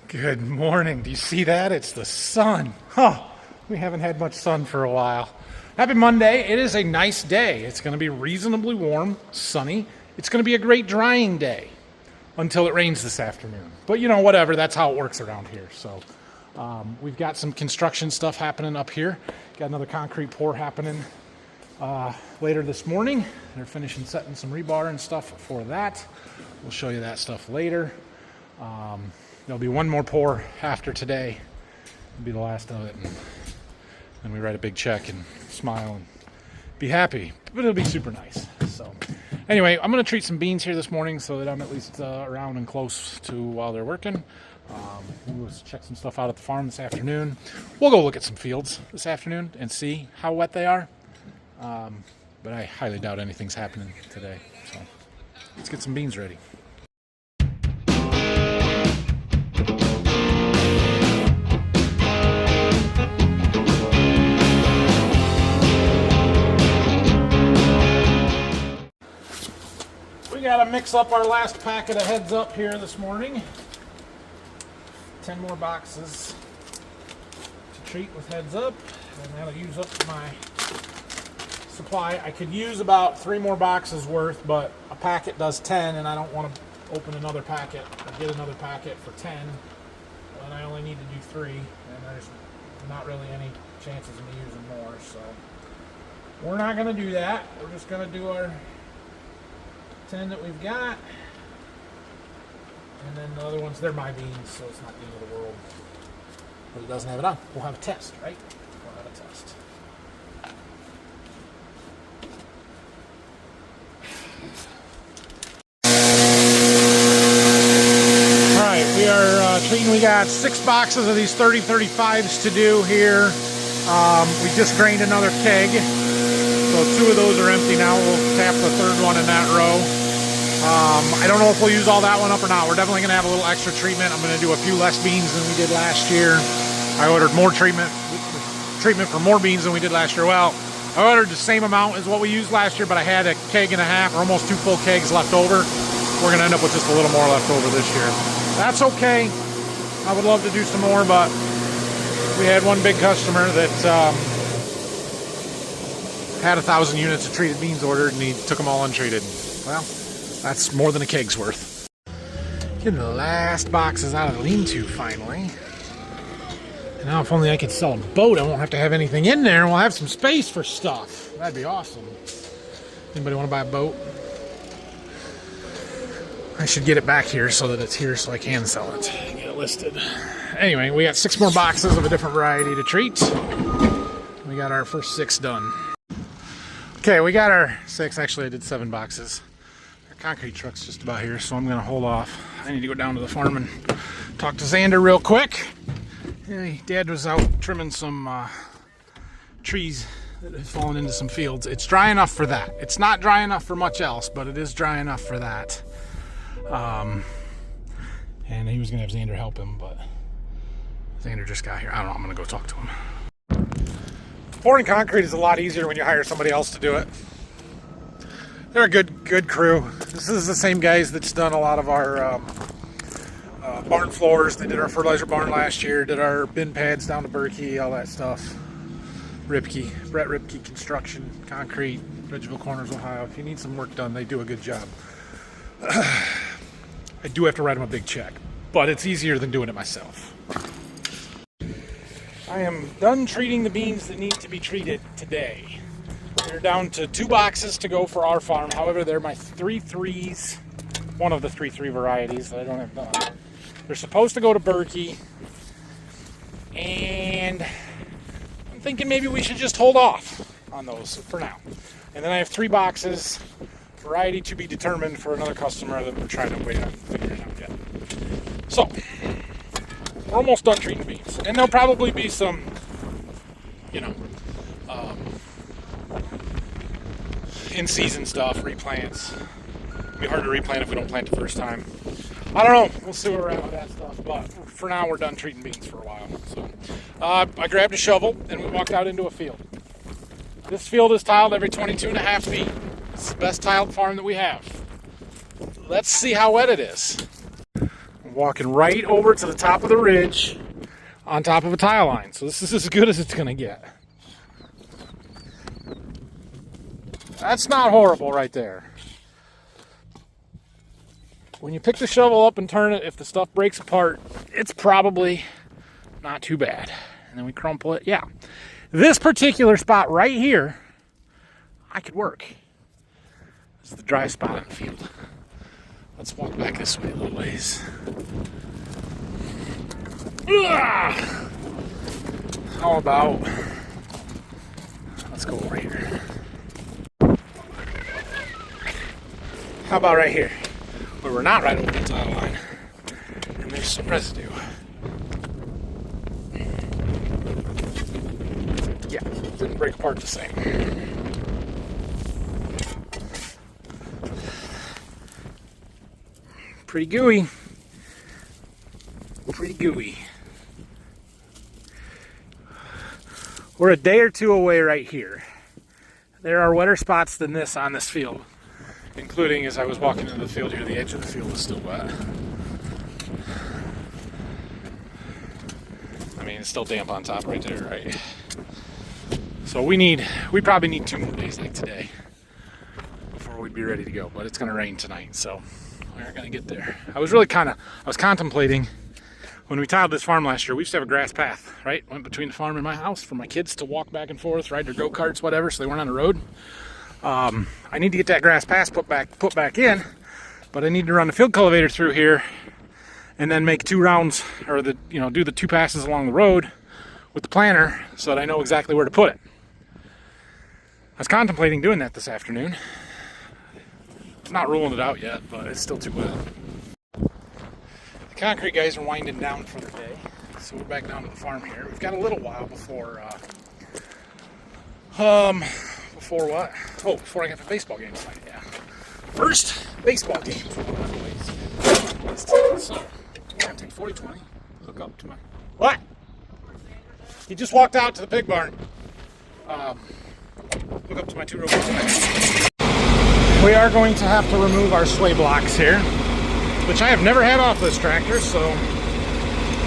Good morning. Do you see that? It's the sun. Huh. We haven't had much sun for a while. Happy Monday. It is a nice day. It's going to be reasonably warm, sunny. It's going to be a great drying day until it rains this afternoon. But you know, whatever. That's how it works around here. So we've got some construction stuff happening up here. Got another concrete pour happening later this morning. They're finishing setting some rebar and stuff for that. We'll show you that stuff later. There'll be one more pour after today. It'll be the last of it. And then we write a big check and smile and be happy. But it'll be super nice. So anyway, I'm going to treat some beans here this morning so that I'm at least around and close to while they're working. We'll check some stuff out at the farm this afternoon. We'll go look at some fields this afternoon and see how wet they are. But I highly doubt anything's happening today. So let's get some beans ready. We gotta mix up our last packet of heads up here this morning. 10 more boxes to treat with heads up, and that'll use up my supply. I could use about 3 more boxes worth, but a packet does 10, and I don't want to open another packet or get another packet for 10, and I only need to do 3, and there's not really any chances of me using more, so we're not going to do that. We're just going to do our 10 that we've got, and then the other ones, they're my beans, so it's not the end of the world. But it doesn't have it on. We'll have a test, right? We'll have a test. Alright, we are treating, we got 6 boxes of these 30-35s to do here. We just drained another keg. So 2 of those are empty now. We'll tap the 3rd one in that row. I don't know if we'll use all that one up or not. We're definitely going to have a little extra treatment. I'm going to do a few less beans than we did last year. I ordered more treatment for more beans than we did last year. Well, I ordered the same amount as what we used last year, but I had a keg and a half, or almost 2 full kegs left over. We're going to end up with just a little more left over this year. That's okay. I would love to do some more, but we had one big customer that had 1,000 units of treated beans ordered, and he took them all untreated. Well, that's more than a keg's worth. Getting the last boxes out of the lean-to finally. And now if only I could sell a boat, I won't have to have anything in there, and we'll have some space for stuff. That'd be awesome. Anybody want to buy a boat? I should get it back here so that it's here so I can sell it. Get it listed. Anyway, we got 6 more boxes of a different variety to treat. We got our first 6 done. Okay, we got our 6. Actually, I did 7 boxes. Our concrete truck's just about here, so I'm going to hold off. I need to go down to the farm and talk to Xander real quick. Hey, Dad was out trimming some trees that have fallen into some fields. It's dry enough for that. It's not dry enough for much else, but it is dry enough for that. And he was going to have Xander help him, but Xander just got here. I don't know. I'm going to go talk to him. Pouring concrete is a lot easier when you hire somebody else to do it. They're a good crew. This is the same guys that's done a lot of our barn floors. They did our fertilizer barn last year, did our bin pads down to Berkey, all that stuff. Brett Ripke Construction, Concrete, Ridgeville Corners, Ohio. If you need some work done, they do a good job. I do have to write them a big check, but it's easier than doing it myself. I am done treating the beans that need to be treated today. They're down to 2 boxes to go for our farm. However, they're my 3-3s, one of the 3-3 varieties that I don't have done. They're supposed to go to Berkey, and I'm thinking maybe we should just hold off on those for now. And then I have 3 boxes, variety to be determined, for another customer that we're trying to wait on figuring out yet. So, we're almost done treating beans, and there'll probably be some, in-season stuff, replants. It'll be hard to replant if we don't plant the first time. I don't know. We'll see where we're at with that stuff, but for now, we're done treating beans for a while. So, I grabbed a shovel, and we walked out into a field. This field is tiled every 22.5 feet. It's the best tiled farm that we have. Let's see how wet it is. walking right over to the top of the ridge on top of a tile line. So this is as good as it's going to get. That's not horrible right there. When you pick the shovel up and turn it, if the stuff breaks apart, it's probably not too bad. And then we crumple it. Yeah. This particular spot right here, I could work. This is the dry spot in the field. Let's walk back this way a little ways. Ugh! How about, let's go over here. How about right here, where we're not right over the tile line, and there's some residue. Yeah, didn't break apart the same. Pretty gooey. Pretty gooey. We're a day or two away right here. There are wetter spots than this on this field, including as I was walking into the field here, the edge of the field was still wet. I mean, it's still damp on top right there, right? So we probably need 2 more days like today before we'd be ready to go, but it's gonna rain tonight, so we're gonna get there. I was contemplating when we tiled this farm last year, we used to have a grass path, right? Went between the farm and my house for my kids to walk back and forth, ride their go-karts, whatever, so they weren't on the road. I need to get that grass path put back in, but I need to run the field cultivator through here and then make 2 rounds, or do the 2 passes along the road with the planter so that I know exactly where to put it. I was contemplating doing that this afternoon. I'm not ruling it out yet, but it's still too wet. The concrete guys are winding down for the day, so we're back down to the farm here. We've got a little while before what? Oh, before I get to the baseball game tonight, yeah. First baseball game for one of the boys. So, I'm gonna take 40-20, hook up to my... What? He just walked out to the pig barn. Hook up to my 2 robots. We are going to have to remove our sway blocks here, which I have never had off this tractor, so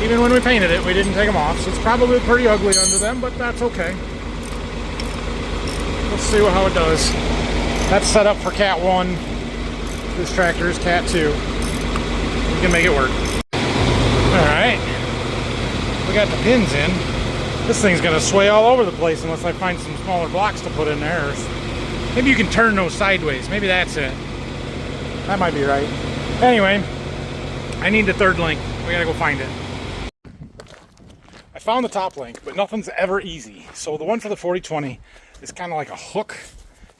even when we painted it, we didn't take them off. So it's probably pretty ugly under them, but that's okay. Let's see how it does. That's set up for Cat 1. This tractor is Cat 2. We can make it work. Alright. We got the pins in. This thing's going to sway all over the place unless I find some smaller blocks to put in there. Or maybe you can turn those sideways. Maybe that's it. That might be right. Anyway, I need the 3rd link. We got to go find it. I found the top link, but nothing's ever easy. So the one for the 40-20 is kind of like a hook,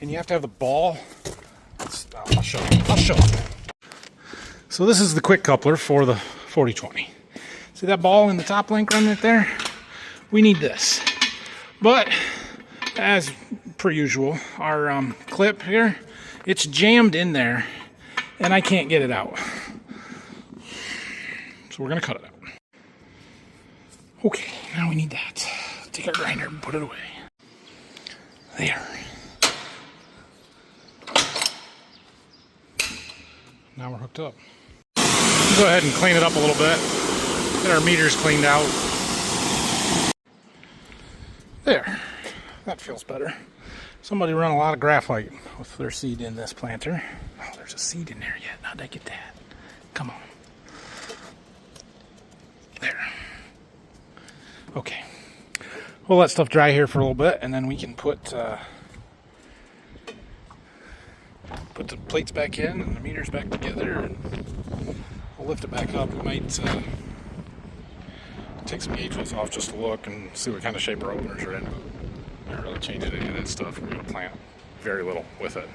and you have to have the ball. I'll show you. So this is the quick coupler for the 40-20. See that ball in the top link run right there? We need this. But as per usual, our clip here, it's jammed in there, and I can't get it out. So we're gonna cut it out. Okay, now we need that. Take our grinder and put it away. There. Now we're hooked up. Go ahead and clean it up a little bit. Get our meters cleaned out. There. That feels better. Somebody run a lot of graphite with their seed in this planter. Oh, there's a seed in there yet. How'd I get that? Come on. There. Okay. We'll let stuff dry here for a little bit, and then we can put the plates back in and the meters back together, and we'll lift it back up. We might take some gauge wheels off just to look and see what kind of shape our openers are in. Not really changing any of that stuff. We're going to plant very little with it.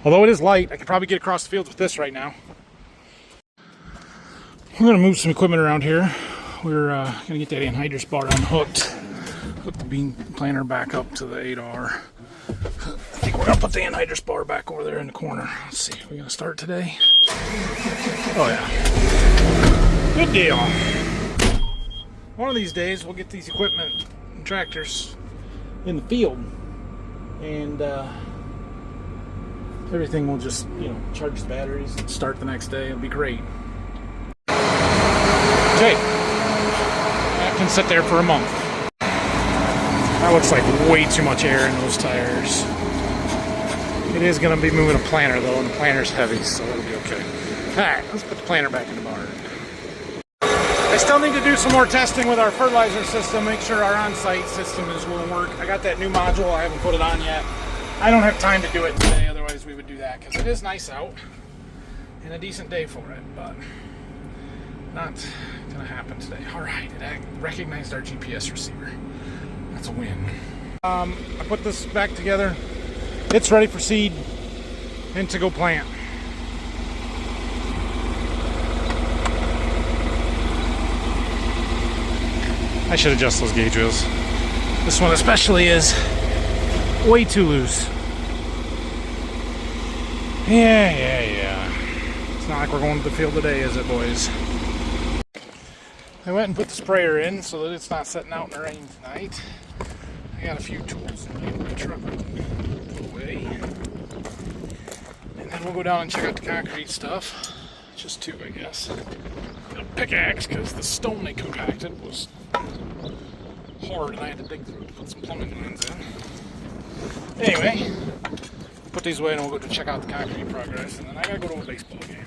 Although it is light, I could probably get across the field with this right now. We're going to move some equipment around here. We're going to get that anhydrous bar unhooked. Hook the bean planter back up to the 8R. I think we're going to put the anhydrous bar back over there in the corner. Let's see, we're going to start today. Oh yeah. Good deal. One of these days we'll get these equipment and tractors in the field, and everything will just, charge the batteries and start the next day. It'll be great. Okay, that can sit there for a month. That looks like way too much air in those tires. It is going to be moving a planter though, and the planter's heavy, so it'll be okay. Alright, let's put the planter back in the barn. I still need to do some more testing with our fertilizer system, make sure our on-site system will work. I got that new module, I haven't put it on yet. I don't have time to do it today, otherwise we would do that, because it is nice out and a decent day for it, but not going to happen today. Alright, it recognized our GPS receiver. That's a win. I put this back together. It's ready for seed and to go plant. I should adjust those gauge wheels. This one especially is way too loose. Yeah. It's not like we're going to the field today, is it, boys? I went and put the sprayer in so that it's not sitting out in the rain tonight. I got a few tools in the truck put away. And then we'll go down and check out the concrete stuff. Just two, I guess. Got a pickaxe because the stone they compacted was hard and I had to dig through it to put some plumbing lines in. Anyway, put these away and we'll go to check out the concrete progress, and then I gotta go to a baseball game.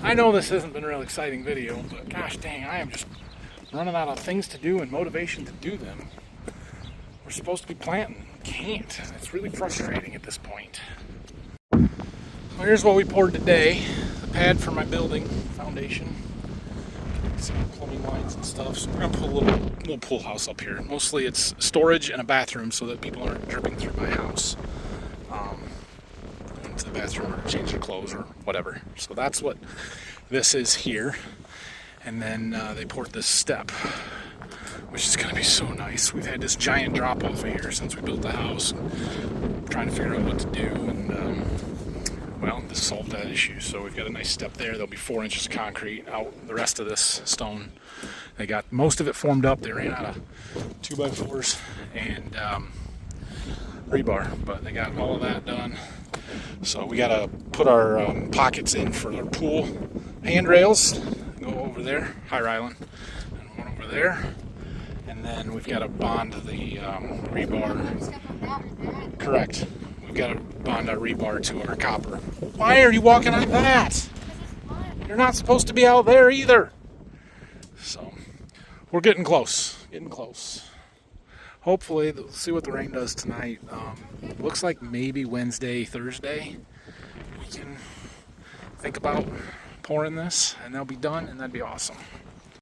I know this hasn't been a real exciting video, but gosh dang, I am just running out of things to do and motivation to do them. We're supposed to be planting, can't. It's really frustrating at this point. Well, here's what we poured today. The pad for my building foundation. Some plumbing lines and stuff. So we're gonna put a little pool house up here. Mostly it's storage and a bathroom so that people aren't dripping through my house into the bathroom or change their clothes or whatever. So that's what this is here. And then they poured this step, which is gonna be so nice. We've had this giant drop off of here since we built the house. We're trying to figure out what to do, and well, this solved that issue. So we've got a nice step there. There'll be 4 inches of concrete out. The rest of this stone, they got most of it formed up. They ran out of 2x4s and rebar, but they got all of that done. So we got to put our pockets in for our pool handrails. Go over there, Higher Island, and one over there. And then we've got to bond the rebar. Correct. We've got to bond our rebar to our copper. Why are you walking on that? You're not supposed to be out there either. So, we're getting close. Hopefully, we'll see what the rain does tonight. Looks like maybe Wednesday, Thursday, we can think about pouring this, and they'll be done, and that'd be awesome.